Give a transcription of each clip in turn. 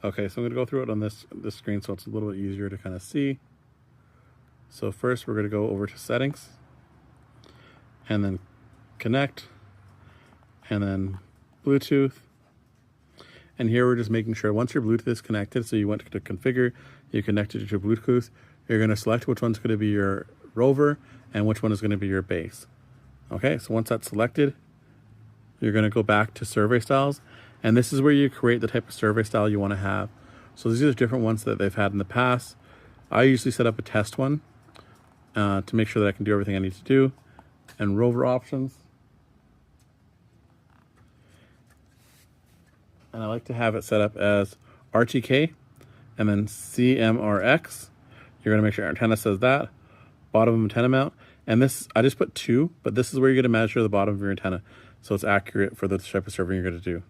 Okay, so I'm gonna go through it on this screen so it's a little bit easier to kind of see. So first we're gonna go over to settings and then connect and then Bluetooth. And here we're just making sure once your Bluetooth is connected, so you went to configure, you connected it to Bluetooth, you're gonna select which one's gonna be your Rover and which one is gonna be your base. Okay, so once that's selected, you're gonna go back to survey styles, and this is where you create the type of survey style you wanna have. So these are different ones that they've had in the past. I usually set up a test one to make sure that I can do everything I need to do. And Rover options. And I like to have it set up as RTK and then CMRX. You're gonna make sure antenna says that. Bottom antenna mount. And this, I just put 2, but this is where you're gonna measure the bottom of your antenna so it's accurate for the type of surveying you're gonna do.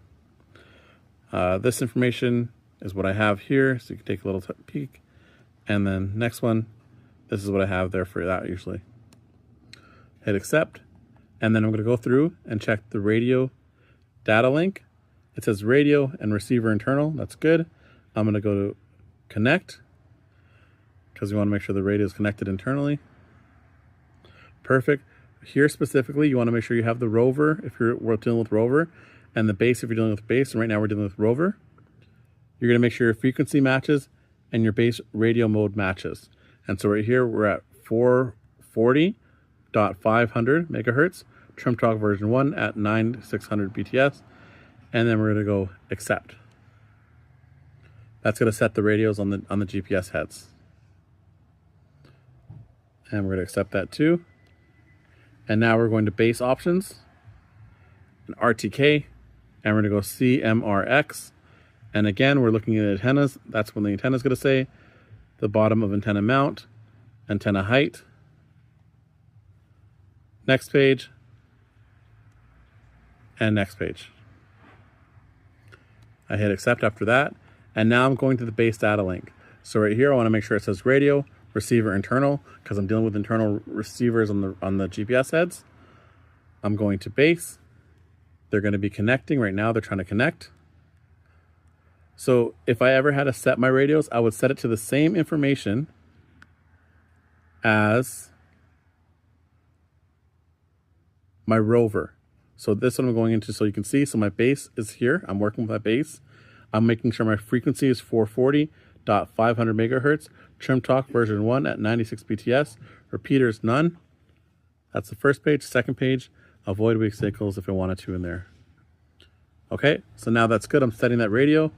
This information is what I have here, so you can take a little peek. And then next one, this is what I have there for that usually. Hit accept, and then I'm gonna go through and check the radio data link. It says radio and receiver internal, that's good. I'm gonna go to connect, because we wanna make sure the radio is connected internally. Perfect. Here specifically, you wanna make sure you have the Rover if we're dealing with Rover, and the base if you're dealing with base, and right now we're dealing with Rover. You're gonna make sure your frequency matches and your base radio mode matches. And so right here, we're at 440.500 megahertz, trim talk version 1 at 9600 BTS. And then we're gonna go accept. That's gonna set the radios on the GPS heads. And we're gonna accept that too. And now we're going to base options, and RTK, and we're gonna go CMRX. And again, we're looking at antennas. That's when the antenna is gonna say the bottom of antenna mount, antenna height. Next page, and next page. I hit accept after that, and now I'm going to the base data link. So right here, I want to make sure it says radio, receiver internal, because I'm dealing with internal receivers on the GPS heads. I'm going to base. They're going to be connecting. Right now, they're trying to connect. So if I ever had to set my radios, I would set it to the same information as my Rover. So this one I'm going into so you can see. So my base is here. I'm working with my base. I'm making sure my frequency is 440.500 megahertz. Trim talk version 1 at 96 BTS. Repeaters none. That's the first page. Second page, avoid weak signals if I wanted to in there. Okay, so now that's good. I'm setting that radio.